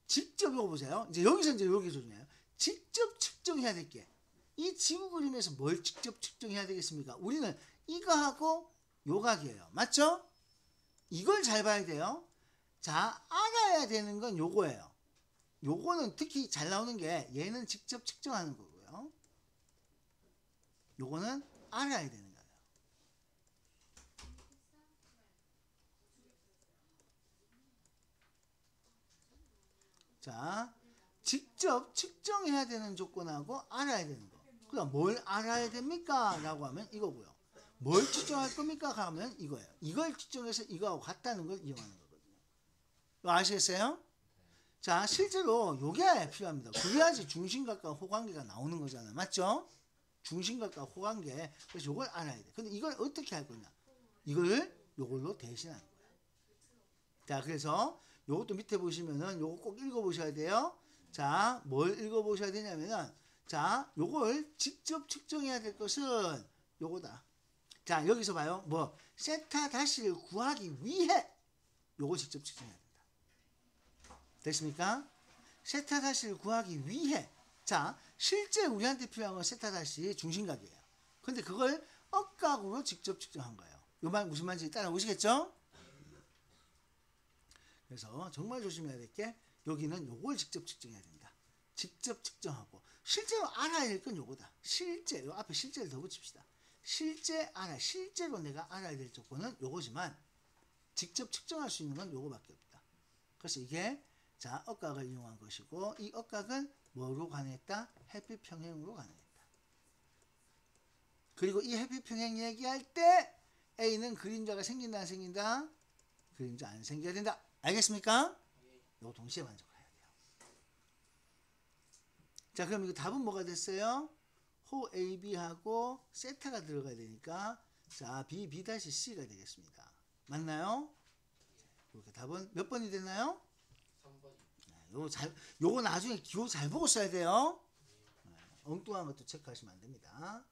직접 이거 보세요. 이제 여기서 이제 여기 중요해요. 직접 측정해야 될 게 이 지구 그림에서 뭘 직접 측정해야 되겠습니까? 우리는 이거하고 요각이에요. 맞죠? 이걸 잘 봐야 돼요. 자, 알아야 되는 건 요거예요. 요거는 특히 잘 나오는 게 얘는 직접 측정하는 거고요. 요거는 알아야 되는 거예요. 자, 직접 측정해야 되는 조건하고 알아야 되는 거. 그럼 뭘 알아야 됩니까? 라고 하면 이거고요. 뭘 측정할 겁니까? 하면 이거예요. 이걸 측정해서 이거하고 같다는 걸 이용하는 거거든요. 아시겠어요? 자, 실제로 요게 필요합니다. 그래야지 중심각과 호관계가 나오는 거잖아요. 맞죠? 중심각과 호관계. 그래서 요걸 알아야 돼. 근데 이걸 어떻게 할 거냐? 이걸 요걸로 대신하는 거예요. 자, 그래서 요것도 밑에 보시면은 요거 꼭 읽어보셔야 돼요. 자, 뭘 읽어보셔야 되냐면은 자, 요걸 직접 측정해야 될 것은 요거다. 자, 여기서 봐요. 뭐 세타 다시를 구하기 위해 요거 직접 측정해야 된다. 됐습니까? 세타 다시를 구하기 위해 자, 실제 우리한테 필요한 건 세타 다시 중심각이에요. 근데 그걸 억각으로 직접 측정한 거예요. 요 말 무슨 말인지 따라오시겠죠? 그래서 정말 조심해야 될 게 여기는 요걸 직접 측정해야 된다. 직접 측정하고 실제로 알아야 될 건 요거다. 실제 요 앞에 실제를 더 붙입시다. 실제로 내가 알아야 될 조건은 요거지만 직접 측정할 수 있는 건 요거밖에 없다. 그래서 이게 자, 억각을 이용한 것이고 이 억각은 뭐로 가능했다? 햇빛 평행으로 가능했다. 그리고 이 햇빛 평행 얘기할 때 A는 그림자가 생긴다 안 생긴다? 그림자 안 생겨야 된다. 알겠습니까? 요거 동시에 만족해야 돼요. 자, 그럼 이거 답은 뭐가 됐어요? 호 AB하고 세타가 들어가야 되니까 자, B-C가 되겠습니다. 맞나요? 이렇게 답은 몇 번이 됐나요? 3번. 요거 나중에 기호 잘 보고 써야 돼요. 엉뚱한 것도 체크하시면 안 됩니다.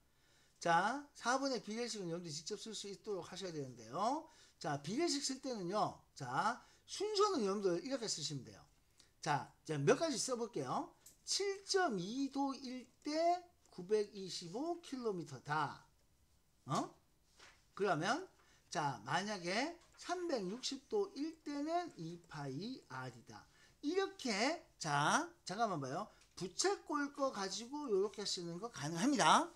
자, 4번의 비례식은 여러분들이 직접 쓸 수 있도록 하셔야 되는데요. 자, 비례식 쓸 때는요. 자, 순서는 여러분들 이렇게 쓰시면 돼요. 자, 몇 가지 써볼게요. 7.2도일 때 925km다. 그러면 자, 만약에 360도일 때는 2파이 r이다. 이렇게 자, 잠깐만 봐요. 부채꼴 거 가지고 이렇게 쓰는 거 가능합니다.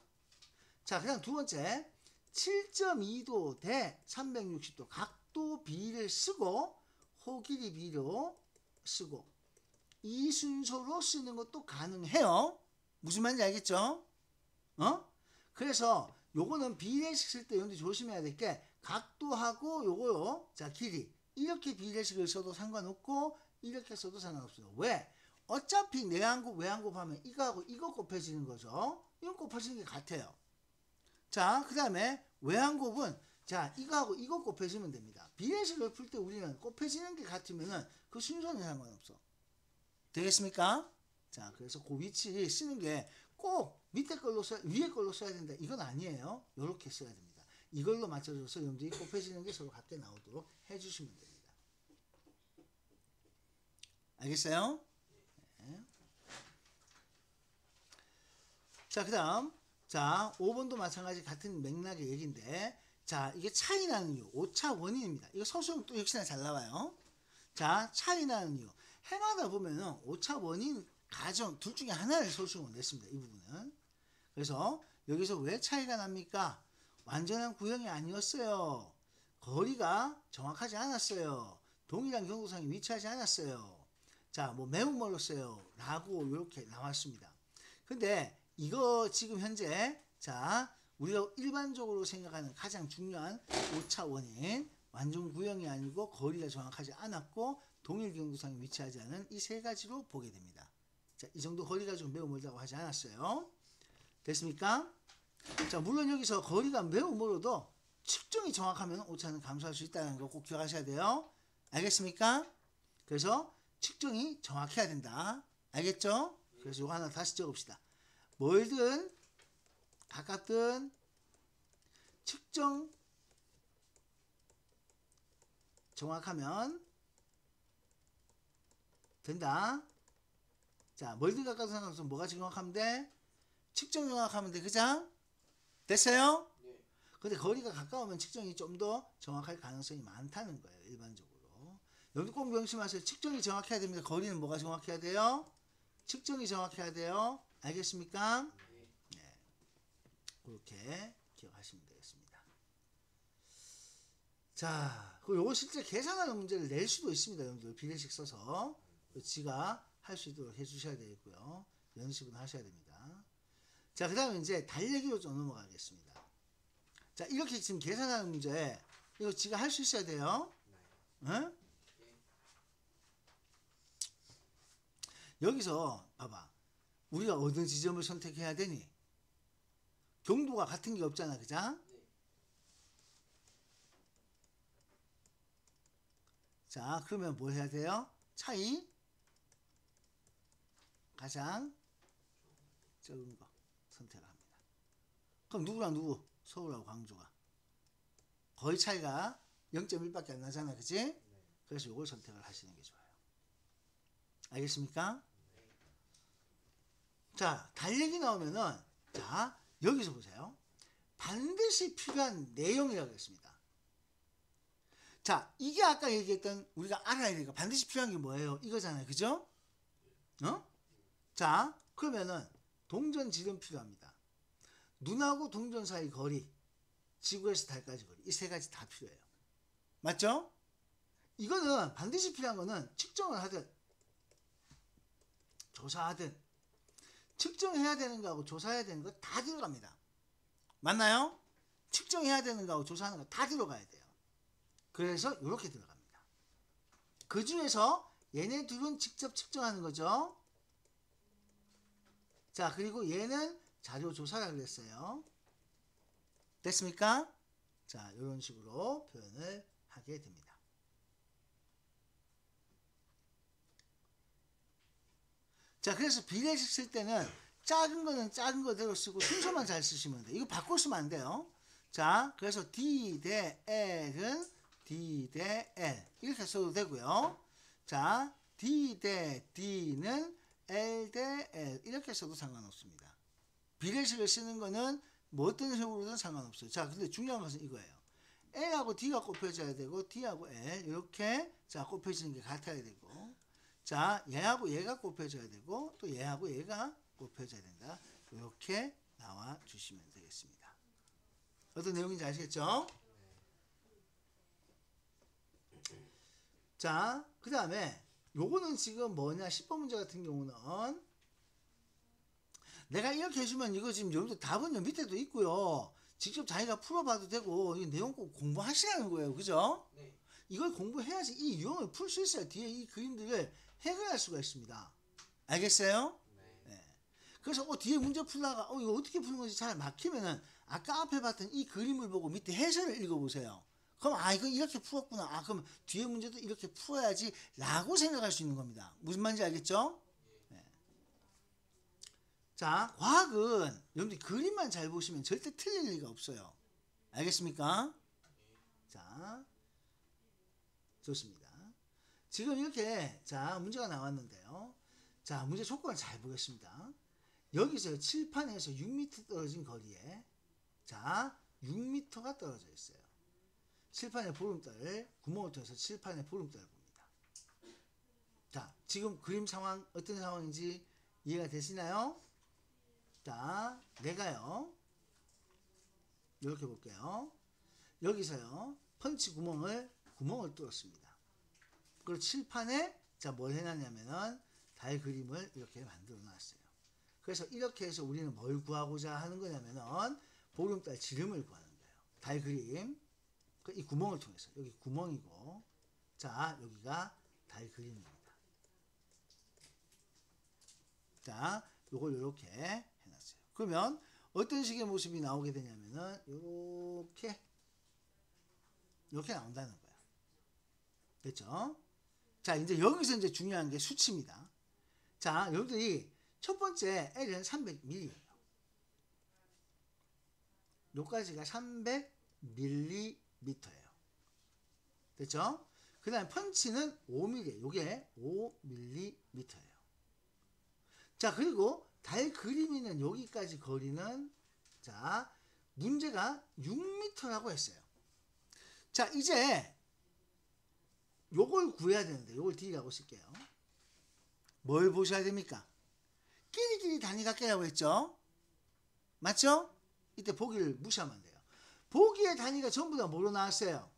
자, 그다음 두 번째 7.2도 대 360도 각도 비를 쓰고 호길이 비로 쓰고 이 순서로 쓰는 것도 가능해요. 무슨 말인지 알겠죠? 그래서 요거는 비례식 쓸 때 여러분들 조심해야 될 게 각도하고 요거요. 자, 길이 이렇게 비례식을 써도 상관없고 이렇게 써도 상관없어요. 왜? 어차피 내항곱 외항곱 하면 이거하고 이거 곱해지는 거죠. 이거 곱해지는 게 같아요. 자, 그 다음에 외항곱은 자, 이거하고 이거 곱해지면 됩니다. 비례식을 풀 때 우리는 곱해지는 게 같으면은 그 순서는 상관없어. 되겠습니까? 자, 그래서 그 위치 쓰는 게 꼭 밑에 걸로 써야, 위에 걸로 써야 된다. 이건 아니에요. 이렇게 써야 됩니다. 이걸로 맞춰줘서 여러분들이 곱해지는 게 서로 같게 나오도록 해주시면 됩니다. 알겠어요? 네. 자, 그 다음 자, 5번도 마찬가지 같은 맥락의 얘기인데 자, 이게 차이 나는 이유 오차 원인입니다. 이거 서술은 또 역시나 잘 나와요. 자, 차이 나는 이유 해마다 보면은 오차 원인 가정 둘 중에 하나를 서술로 냈습니다. 이 부분은. 그래서 여기서 왜 차이가 납니까? 완전한 구형이 아니었어요. 거리가 정확하지 않았어요. 동일한 경도상에 위치하지 않았어요. 자, 뭐 매우 멀었어요. 라고 이렇게 나왔습니다. 근데 이거 지금 현재 자, 우리가 일반적으로 생각하는 가장 중요한 오차 원인 완전 구형이 아니고 거리가 정확하지 않았고 동일 경도상에 위치하지 않은 이 세 가지로 보게 됩니다. 자, 이 정도 거리가 좀 매우 멀다고 하지 않았어요. 됐습니까? 자, 물론 여기서 거리가 매우 멀어도 측정이 정확하면 오차는 감소할 수 있다는 거 꼭 기억하셔야 돼요. 알겠습니까? 그래서 측정이 정확해야 된다. 알겠죠? 그래서 이거 하나 다시 적읍시다. 멀든 가깝든 측정 정확하면 된다. 자, 멀든 가까운 상관없어 뭐가 정확하면 돼? 측정 정확하면 돼. 그죠? 됐어요? 네. 근데 거리가 가까우면 측정이 좀 더 정확할 가능성이 많다는 거예요. 일반적으로. 여기 꼭 명심하세요. 측정이 정확해야 됩니다. 거리는 뭐가 정확해야 돼요? 측정이 정확해야 돼요. 알겠습니까? 네. 그렇게 기억하시면 되겠습니다. 자, 그리고 요거 실제 계산하는 문제를 낼 수도 있습니다. 여러분들 비례식 써서 지가 할 수 있도록 해주셔야 되겠고요. 연습은 하셔야 됩니다. 자, 그 다음에 이제 달래기로 좀 넘어가겠습니다. 자, 이렇게 지금 계산하는 문제 이거 지가 할 수 있어야 돼요. 응? 여기서 봐봐. 우리가 어느 지점을 선택해야 되니? 경도가 같은 게 없잖아. 그죠? 자, 그러면 뭘 해야 돼요? 차이 가장 적은 거 선택을 합니다. 그럼 누구랑 누구? 서울하고 광주가 거의 차이가 0.1밖에 안 나잖아. 그치? 그래서 이걸 선택을 하시는 게 좋아요. 알겠습니까? 자, 달리기 나오면은 자, 여기서 보세요. 반드시 필요한 내용이라고 했습니다. 자, 이게 아까 얘기했던 우리가 알아야 되니까 반드시 필요한 게 뭐예요? 이거잖아요. 그죠? 자, 그러면은 동전 지름 필요합니다. 눈하고 동전 사이 거리, 지구에서 달까지 거리, 이 세 가지 다 필요해요. 맞죠? 이거는 반드시 필요한 거는 측정을 하든 조사하든 측정해야 되는 거하고 조사해야 되는 거 다 들어갑니다. 맞나요? 측정해야 되는 거하고 조사하는 거 다 들어가야 돼요. 그래서 이렇게 들어갑니다. 그 중에서 얘네 둘은 직접 측정하는 거죠. 자, 그리고 얘는 자료 조사라 그랬어요. 됐습니까? 자, 이런 식으로 표현을 하게 됩니다. 자, 그래서 비례식 쓸 때는 작은 거는 작은 거대로 쓰고 순서만 잘 쓰시면 돼요. 이거 바꿔 쓰면 안 돼요. 자, 그래서 D 대 L은 D 대 L 이렇게 써도 되고요. 자, D 대 D는 L 대 L 이렇게 써도 상관없습니다. 비례식을 쓰는 거는 뭐 어떤 식으로든 상관없어요. 자, 근데 중요한 것은 이거예요. L하고 D가 곱해져야 되고 D하고 L 이렇게 자 곱해지는 게 같아야 되고, 자 얘하고 얘가 곱해져야 되고 또 얘하고 얘가 곱해져야 된다. 이렇게 나와 주시면 되겠습니다. 어떤 내용인지 아시겠죠? 자, 그 다음에 요거는 지금 뭐냐 10번 문제 같은 경우는 내가 이렇게 해주면 이거 지금 여러분들 답은 요 밑에도 있고요. 직접 자기가 풀어봐도 되고 이 내용 꼭 공부하시라는 거예요. 그죠? 네. 이걸 공부해야지 이 유형을 풀 수 있어야 뒤에 이 그림들을 해결할 수가 있습니다. 알겠어요? 네. 그래서 뒤에 문제 풀다가 이거 어떻게 푸는 건지 잘 막히면은 아까 앞에 봤던 이 그림을 보고 밑에 해설을 읽어보세요. 그럼 이거 이렇게 풀었구나. 그럼 뒤에 문제도 이렇게 풀어야지 라고 생각할 수 있는 겁니다. 무슨 말인지 알겠죠? 네. 자, 과학은 여러분들 그림만 잘 보시면 절대 틀릴 리가 없어요. 알겠습니까? 자, 좋습니다. 지금 이렇게 자 문제가 나왔는데요. 자, 문제 조건을 잘 보겠습니다. 여기서 칠판에서 6m 떨어진 거리에 자 6m가 떨어져 있어요. 칠판에 보름달 구멍을 통해서 칠판에 보름달을 봅니다. 자, 지금 그림 상황 어떤 상황인지 이해가 되시나요? 자, 내가요 이렇게 볼게요. 여기서요 펀치 구멍을 뚫었습니다. 그리고 칠판에 자 뭘 해놨냐면은 달 그림을 이렇게 만들어 놨어요. 그래서 이렇게 해서 우리는 뭘 구하고자 하는 거냐면은 보름달 지름을 구하는 거예요. 달 그림 이 구멍을 통해서 여기 구멍이고 자 여기가 달 그림입니다. 자 요걸 이렇게 해놨어요. 그러면 어떤 식의 모습이 나오게 되냐면은 이렇게 나온다는 거예요. 됐죠? 자, 이제 여기서 이제 중요한 게 수치입니다. 자, 여러분들이 첫 번째 L은 300mm예요. 요까지가 300mm예요. 됐죠? 그 다음에 펀치는 5mm, 요게 5mm예요. 자, 그리고 달 그림 있는 여기까지 거리는 자, 문제가 6m라고 했어요. 자, 이제 요걸 구해야 되는데 요걸 D라고 쓸게요. 뭘 보셔야 됩니까? 끼리끼리 단위가 깨라고 했죠? 맞죠? 이때 보기를 무시하면 안 돼요. 보기의 단위가 전부 다 뭐로 나왔어요?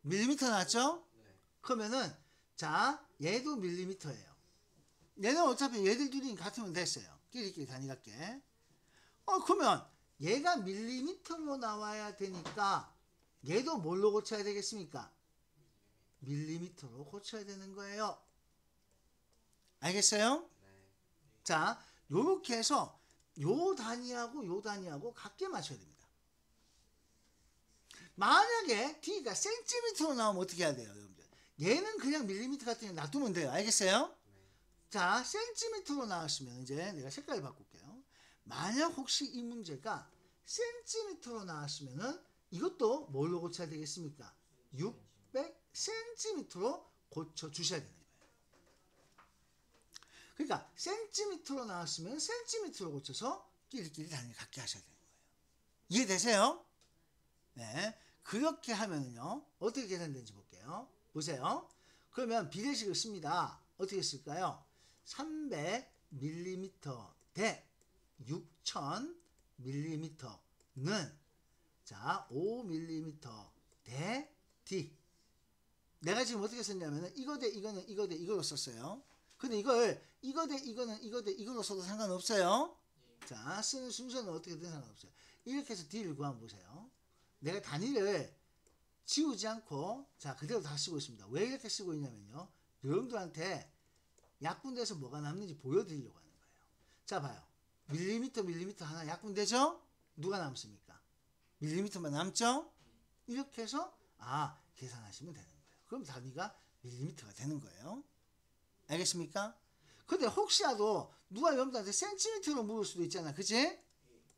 밀리미터 나왔죠? 네. 그러면은 자 얘도 밀리미터예요. 얘는 어차피 얘들 둘이 같으면 됐어요. 끼리끼리 단위가 깨. 그러면 얘가 밀리미터로 나와야 되니까 얘도 뭘로 고쳐야 되겠습니까? 밀리미터로 고쳐야 되는 거예요. 알겠어요? 네. 자, 요렇게 해서 요 단위하고 같게 맞춰야 됩니다. 만약에 D가 센티미터로 나오면 어떻게 해야 돼요, 여러분들? 얘는 그냥 밀리미터 같은 게 놔두면 돼요. 알겠어요? 네. 자, 센티미터로 나왔으면 이제 내가 색깔을 바꿀게요. 만약 혹시 이 문제가 센티미터로 나왔으면은 이것도 뭘로 고쳐야 되겠습니까? 600cm로 고쳐 주셔야 되는 거예요. 그러니까 센티미터로 나왔으면 센티미터로 고쳐서 끼리끼리 단위 갖게 하셔야 되는 거예요. 이해되세요? 네. 그렇게 하면은요 어떻게 계산되는지 볼게요. 보세요. 그러면 비례식을 씁니다. 어떻게 쓸까요? 300mm 대 6000mm는 자 5mm 대 D. 내가 지금 어떻게 썼냐면은 이거 대 이거는 이거 대 이거로 썼어요. 근데 이걸 이거 대 이거는 이거 대 이거로 써도 상관없어요. 자, 쓰는 순서는 어떻게든 상관없어요. 이렇게 해서 D를 구하면 보세요. 내가 단위를 지우지 않고 자 그대로 다 쓰고 있습니다. 왜 이렇게 쓰고 있냐면요. 여러분들한테 약분돼서 뭐가 남는지 보여드리려고 하는 거예요. 자 봐요. 밀리미터 하나 약분되죠? 누가 남습니까? 밀리미터만 남죠? 이렇게 해서 계산하시면 되는 거예요. 그럼 단위가 밀리미터가 되는 거예요. 알겠습니까? 근데 혹시라도 누가 여러분들한테 센티미터로 물을 수도 있잖아. 그치?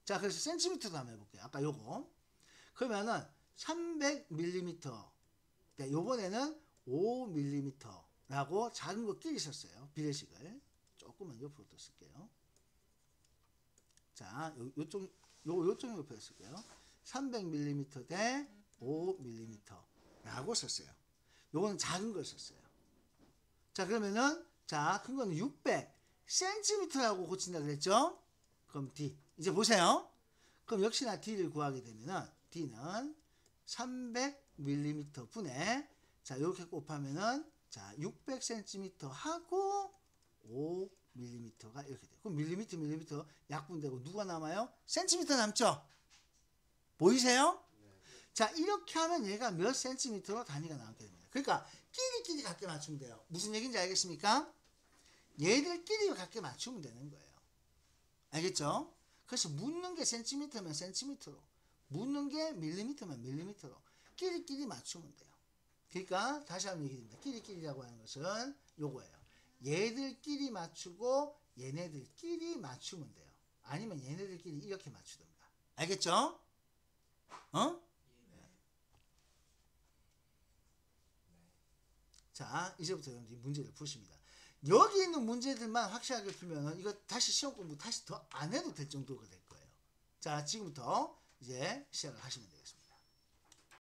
자, 그래서 센티미터도 한번 해볼게요. 아까 요거. 그러면은 300mm. 네, 요번에는 5mm라고 작은 거 끼리 썼어요. 비례식을. 조금만 옆으로 또 쓸게요. 자, 요쪽 옆에 쓸게요. 300mm 대 5mm라고 썼어요. 요거는 작은 걸 썼어요. 자, 그러면은 자, 큰 거는 600cm라고 고친다 그랬죠? 그럼 D. 이제 보세요. 그럼 역시나 D를 구하게 되면은 D는 300mm 분에 자, 이렇게 곱하면은 자, 600cm 하고 5mm가 이렇게 돼요. 그럼 밀리미터 약분되고 누가 남아요? 센티미터 남죠? 보이세요? 자, 이렇게 하면 얘가 몇 센티미터로 단위가 나오게 됩니다. 그러니까 끼리끼리 각게 맞추면 돼요. 무슨 얘기인지 알겠습니까? 얘들끼리 각게 맞추면 되는 거예요. 알겠죠? 그래서 묻는 게 센티미터면 센티미터로, 묻는 게 밀리미터면 밀리미터로 끼리끼리 맞추면 돼요. 그러니까 다시 한번 얘기드립니다. 끼리끼리라고 하는 것은 요거예요. 얘들끼리 맞추고 얘네들끼리 맞추면 돼요. 아니면 얘네들끼리 이렇게 맞추든가. 알겠죠? 어? 자, 이제부터 여러분들이 문제를 푸십니다. 여기 있는 문제들만 확실하게 풀면 이거 다시 시험 공부 다시 더 안 해도 될 정도가 될 거예요. 자, 지금부터 이제 시작을 하시면 되겠습니다.